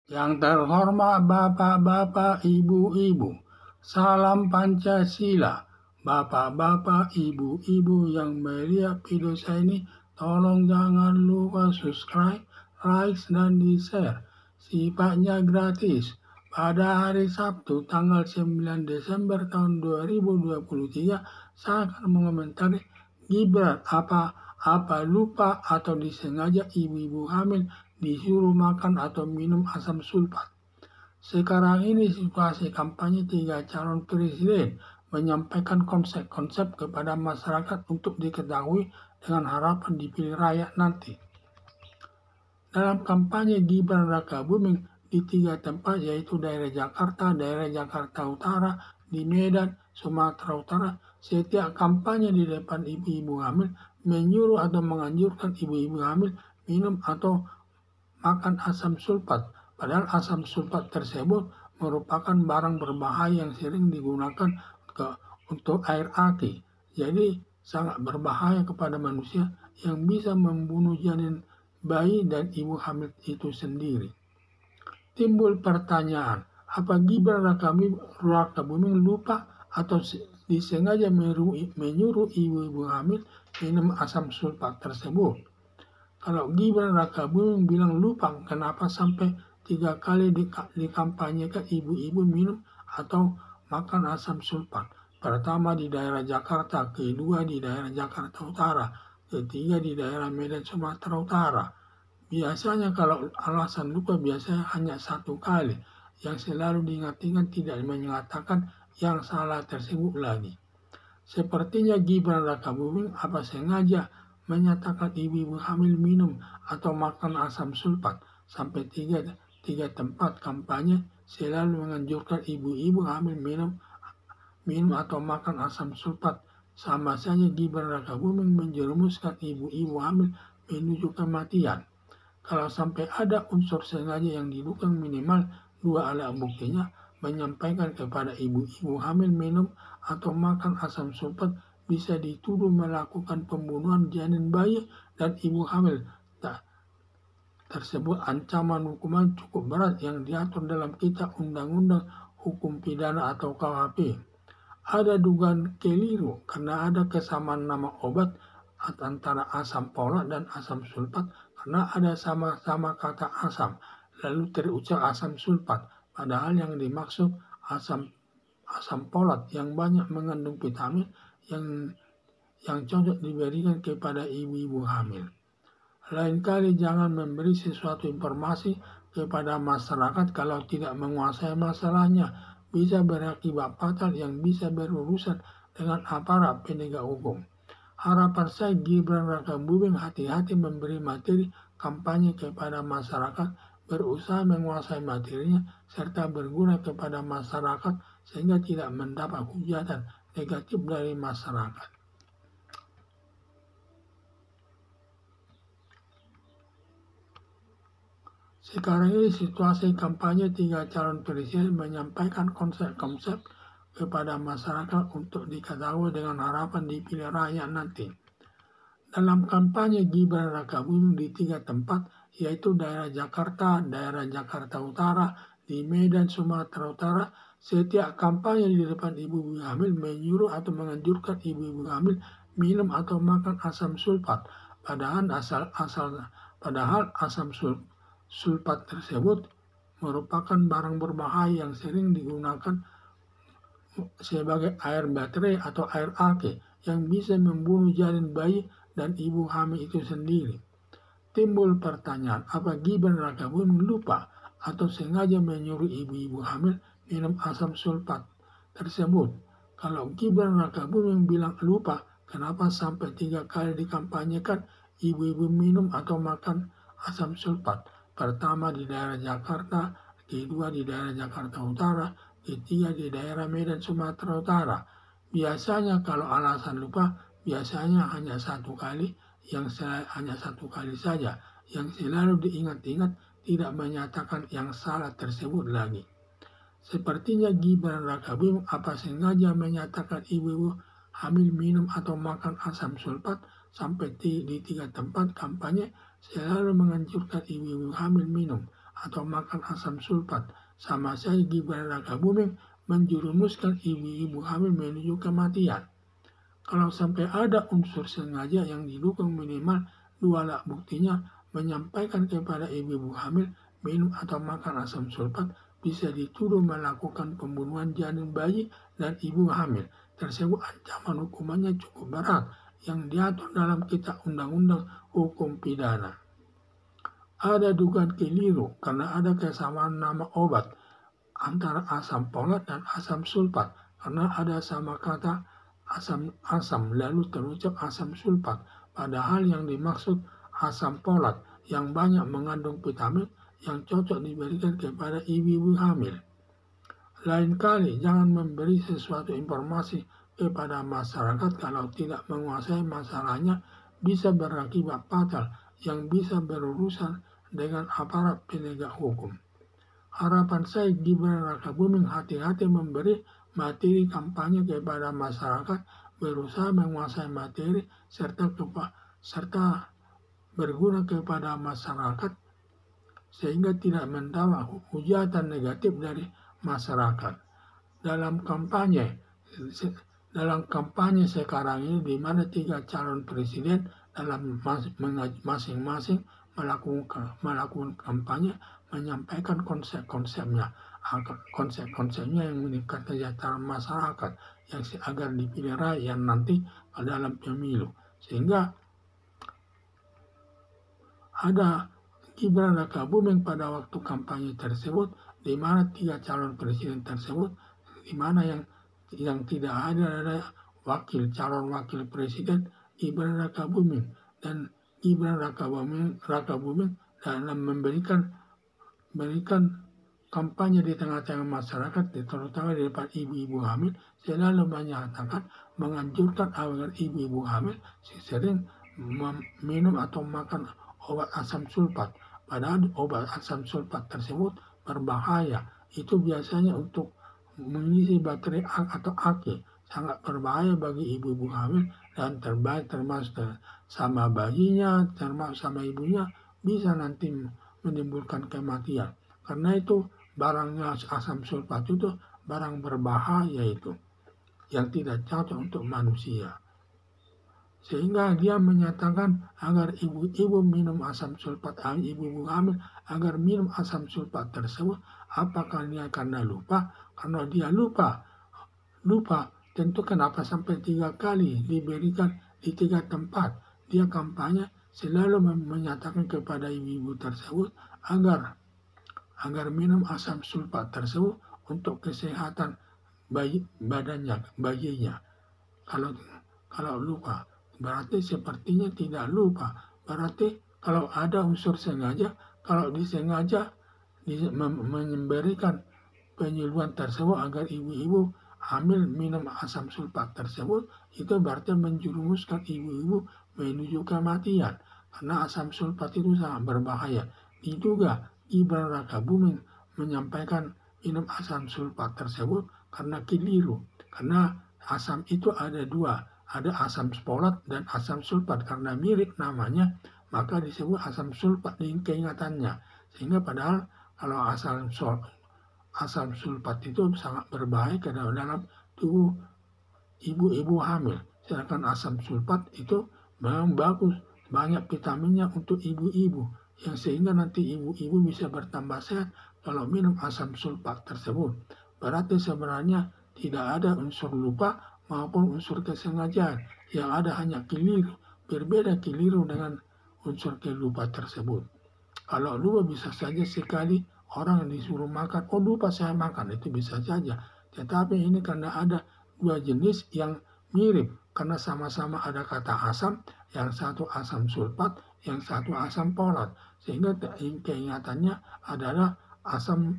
Yang terhormat Bapak-Bapak, Ibu-Ibu, salam Pancasila. Bapak-bapak, Ibu-Ibu yang melihat video saya ini, tolong jangan lupa subscribe, like, dan di-share. Sifatnya gratis. Pada hari Sabtu tanggal 9 Desember tahun 2023, saya akan mengomentari Gibran apa lupa atau disengaja ibu-ibu hamil disuruh makan atau minum asam sulfat. Sekarang ini situasi kampanye 3 calon presiden menyampaikan konsep-konsep kepada masyarakat untuk diketahui dengan harapan dipilih rakyat nanti. Dalam kampanye Gibran Rakabuming di 3 tempat yaitu daerah Jakarta Utara, di Medan, Sumatera Utara, setiap kampanye di depan ibu-ibu hamil menyuruh atau menganjurkan ibu-ibu hamil minum atau makan asam sulfat. Padahal asam sulfat tersebut merupakan barang berbahaya yang sering digunakan untuk air aki. Jadi sangat berbahaya kepada manusia yang bisa membunuh janin bayi dan ibu hamil itu sendiri. Timbul pertanyaan, apa Gibran Rakabuming lupa atau disengaja menyuruh ibu-ibu hamil minum asam sulfat tersebut? Kalau Gibran Rakabuming bilang lupa, kenapa sampai 3 kali dikampanyekan ibu-ibu minum atau makan asam sulfat? Pertama di daerah Jakarta, kedua di daerah Jakarta Utara, ketiga di daerah Medan Sumatera Utara. Biasanya kalau alasan lupa biasanya hanya 1 kali, yang selalu diingat-ingat tidak menyatakan yang salah tersebut lagi. Sepertinya Gibran Rakabuming apa sengaja menyatakan ibu-ibu hamil minum atau makan asam sulfat sampai tiga tempat kampanye selalu menganjurkan ibu-ibu hamil minum atau makan asam sulfat. Sama saja Gibran Rakabuming menjerumuskan ibu-ibu hamil menuju kematian. Kalau sampai ada unsur sengaja yang didukung minimal 2 alat buktinya menyampaikan kepada ibu-ibu hamil minum atau makan asam sulfat bisa dituduh melakukan pembunuhan janin bayi dan ibu hamil. Tersebut ancaman hukuman cukup berat yang diatur dalam Kitab Undang-Undang Hukum Pidana atau KUHP. Ada dugaan keliru karena ada kesamaan nama obat antara asam folat dan asam sulfat karena ada sama-sama kata asam, lalu terucap asam sulfat, padahal yang dimaksud asam folat yang banyak mengandung vitamin yang cocok diberikan kepada ibu-ibu hamil. Lain kali jangan memberi sesuatu informasi kepada masyarakat kalau tidak menguasai masalahnya, bisa berakibat fatal yang bisa berurusan dengan aparat penegak hukum. Harapan saya Gibran Rakabuming hati-hati memberi materi kampanye kepada masyarakat, berusaha menguasai materinya, serta berguna kepada masyarakat sehingga tidak mendapat hujatan negatif dari masyarakat. Sekarang ini situasi kampanye 3 calon presiden menyampaikan konsep-konsep kepada masyarakat untuk diketahui dengan harapan dipilih rakyat nanti. Dalam kampanye Gibran Rakabuming di 3 tempat, yaitu daerah Jakarta Utara, di Medan, Sumatera Utara, setiap kampanye di depan ibu-ibu hamil menyuruh atau menganjurkan ibu-ibu hamil minum atau makan asam sulfat. Padahal asam sulfat tersebut merupakan barang berbahaya yang sering digunakan sebagai air baterai atau air aki yang bisa membunuh janin bayi dan ibu hamil itu sendiri. Timbul pertanyaan, apa Gibran Rakabuming lupa atau sengaja menyuruh ibu-ibu hamil minum asam sulfat tersebut? Kalau Gibran Rakabuming bilang lupa, kenapa sampai 3 kali dikampanyekan ibu-ibu minum atau makan asam sulfat? Pertama di daerah Jakarta, kedua di daerah Jakarta Utara, ketiga di daerah Medan Sumatera Utara. Biasanya kalau alasan lupa, biasanya hanya 1 kali, hanya 1 kali saja, yang selalu diingat-ingat tidak menyatakan yang salah tersebut lagi. Sepertinya Gibran Rakabuming apa sengaja menyatakan ibu-ibu hamil minum atau makan asam sulfat sampai di 3 tempat kampanye selalu menganjurkan ibu-ibu hamil minum atau makan asam sulfat. Sama saja Gibran Rakabuming menjerumuskan ibu-ibu hamil menuju kematian. Kalau sampai ada unsur sengaja yang didukung minimal 2 alat buktinya menyampaikan kepada ibu-ibu hamil minum atau makan asam sulfat bisa dituduh melakukan pembunuhan janin bayi dan ibu hamil. Tersebut ancaman hukumannya cukup berat yang diatur dalam Kitab Undang-Undang Hukum Pidana. Ada dugaan keliru karena ada kesamaan nama obat antara asam folat dan asam sulfat karena ada sama kata asam lalu terucap asam sulfat, padahal yang dimaksud asam folat yang banyak mengandung vitamin yang cocok diberikan kepada ibu-ibu hamil. Lain kali jangan memberi sesuatu informasi kepada masyarakat kalau tidak menguasai masalahnya, bisa berakibat fatal yang bisa berurusan dengan aparat penegak hukum. Harapan saya Gibran Rakabuming hati-hati memberi materi kampanye kepada masyarakat, berusaha menguasai materi serta berguna kepada masyarakat sehingga tidak mendapat hujatan negatif dari masyarakat. Dalam kampanye sekarang ini di mana 3 calon presiden dalam masing-masing melakukan kampanye menyampaikan konsep-konsepnya yang meningkatkan kesejahteraan masyarakat yang agar dipilih rakyat nanti dalam pemilu, sehingga ada Gibran Rakabuming pada waktu kampanye tersebut di mana 3 calon presiden tersebut di mana yang tidak ada calon wakil presiden Gibran Rakabuming, dan Gibran Rakabuming dalam memberikan kampanye di tengah-tengah masyarakat, terutama di depan ibu-ibu hamil, selalu menyatakan menganjurkan agar ibu-ibu hamil sering minum atau makan obat asam sulfat. Padahal obat asam sulfat tersebut berbahaya. Itu biasanya untuk mengisi baterai atau aki, sangat berbahaya bagi ibu-ibu hamil dan termasuk sama bayinya, termasuk sama ibunya, bisa nanti menimbulkan kematian. Karena itu barangnya asam sulfat itu barang berbahaya itu yang tidak cocok untuk manusia. Sehingga dia menyatakan agar ibu-ibu minum asam sulfat, ibu-ibu hamil agar minum asam sulfat tersebut. Apakah dia karena lupa? Karena dia lupa tentu kenapa sampai 3 kali diberikan di 3 tempat. Dia kampanye selalu menyatakan kepada ibu-ibu tersebut agar minum asam sulfat tersebut untuk kesehatan bayinya. Kalau lupa, berarti sepertinya tidak lupa. Berarti kalau ada unsur sengaja, kalau disengaja memberikan penyuluhan tersebut agar ibu-ibu hamil minum asam sulfat tersebut, itu berarti menjerumuskan ibu-ibu menuju kematian. Karena asam sulfat itu sangat berbahaya. Diduga Gibran Rakabuming menyampaikan minum asam sulfat tersebut karena keliru. Karena asam itu ada 2, ada asam folat dan asam sulfat. Karena mirip namanya, maka disebut asam sulfat di keingatannya. Sehingga padahal kalau asam sulfat itu sangat berbahaya ke dalam tubuh ibu-ibu hamil. Sedangkan asam sulfat itu memang bagus, banyak vitaminnya untuk ibu-ibu, yang sehingga nanti ibu-ibu bisa bertambah sehat kalau minum asam sulfat tersebut. Berarti sebenarnya tidak ada unsur lupa maupun unsur kesengajaan, yang ada hanya keliru. Berbeda keliru dengan unsur kelupa tersebut. Kalau lupa bisa saja sekali orang disuruh makan, lupa saya makan, itu bisa saja. Tetapi ini karena ada 2 jenis yang mirip, karena sama-sama ada kata asam, yang satu asam sulfat, yang satu asam folat, sehingga keingatannya adalah asam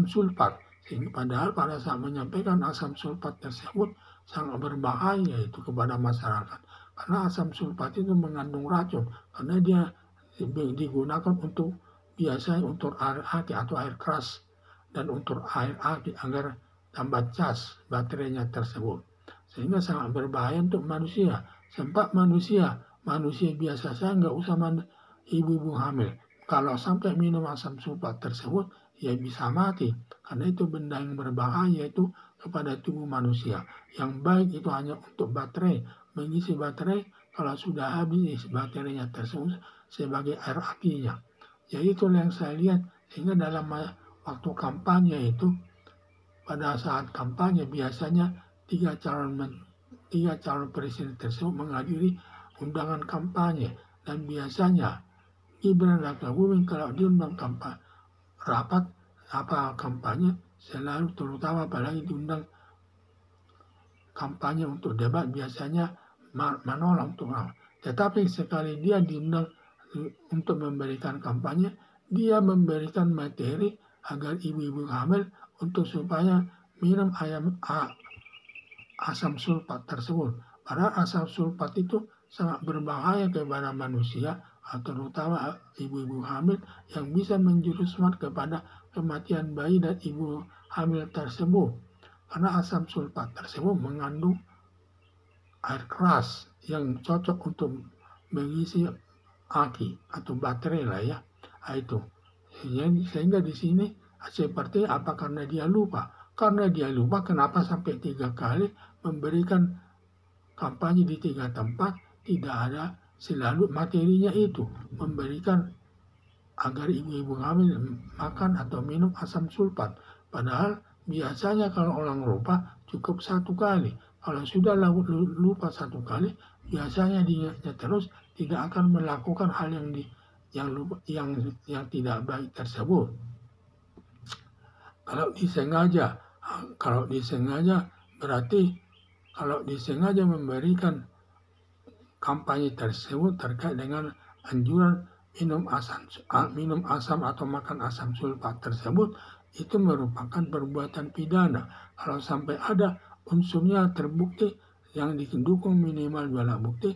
sulfat. Sehingga padahal pada saat menyampaikan asam sulfat tersebut sangat berbahaya itu kepada masyarakat. Karena asam sulfat itu mengandung racun, karena dia digunakan untuk biasanya untuk air aki atau air keras dan untuk air aki agar tambah cas baterainya tersebut, sehingga sangat berbahaya untuk manusia. Sempat manusia biasa saja nggak usah ibu-ibu hamil, kalau sampai minum asam sulfat tersebut, ya bisa mati. Karena itu benda yang berbahaya itu kepada tubuh manusia. Yang baik itu hanya untuk baterai. Mengisi baterai kalau sudah habis baterainya tersebut sebagai air apinya. Jadi itulah yang saya lihat. Sehingga dalam waktu kampanye itu, pada saat kampanye biasanya tiga calon presiden tersebut menghadiri undangan kampanye. Dan biasanya Gibran Rakabuming kalau diundang rapat kampanye selalu, terutama apalagi diundang kampanye untuk debat, biasanya menolak untuk rapat. Tetapi sekali dia diundang untuk memberikan kampanye, dia memberikan materi agar ibu-ibu hamil untuk supaya minum asam sulfat tersebut. Padahal asam sulfat itu sangat berbahaya kepada manusia, terutama ibu-ibu hamil, yang bisa menjuruskan kepada kematian bayi dan ibu hamil tersebut. Karena asam sulfat tersebut mengandung air keras yang cocok untuk mengisi aki atau baterai lah ya. Itu. Sehingga di sini seperti apa, karena dia lupa. Karena dia lupa, kenapa sampai 3 kali memberikan kampanye di 3 tempat, tidak ada selalu materinya itu memberikan agar ibu-ibu hamil makan atau minum asam sulfat. Padahal biasanya kalau orang lupa cukup 1 kali. Kalau sudah lupa 1 kali, biasanya dia terus tidak akan melakukan hal yang tidak baik tersebut. Kalau disengaja berarti kalau disengaja memberikan kampanye tersebut terkait dengan anjuran minum asam atau makan asam sulfat tersebut, itu merupakan perbuatan pidana. Kalau sampai ada unsurnya terbukti yang didukung minimal 2 alat bukti,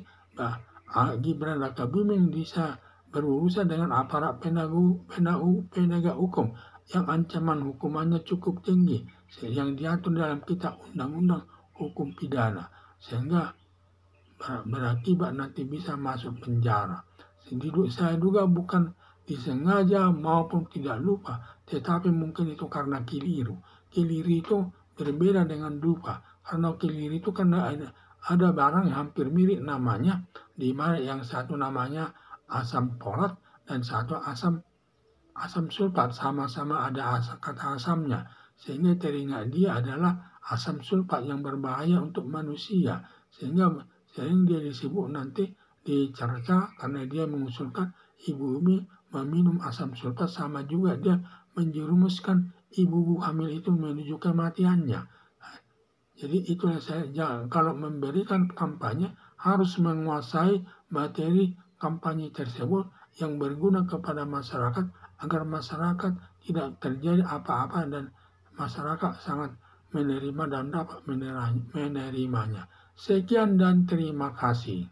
Gibran Rakabuming bisa berurusan dengan aparat penegak hukum yang ancaman hukumannya cukup tinggi, yang diatur dalam kitab undang-undang hukum pidana, sehingga berakibat nanti bisa masuk penjara. Saya duga bukan disengaja maupun tidak lupa, tetapi mungkin itu karena keliru. Keliru itu berbeda dengan lupa. Karena keliru itu karena ada barang yang hampir mirip namanya, di mana yang satu namanya asam folat dan satu asam sulfat, sama-sama ada kata asamnya, sehingga teringat dia adalah asam sulfat yang berbahaya untuk manusia, sehingga dia disebut nanti dicerca karena dia mengusulkan ibu umi meminum asam sulfat, sama juga dia menjerumuskan ibu hamil itu menuju kematiannya. Jadi itulah kalau memberikan kampanye harus menguasai materi kampanye tersebut yang berguna kepada masyarakat, agar masyarakat tidak terjadi apa-apa dan masyarakat sangat menerima dan dapat menerimanya. Sekian dan terima kasih.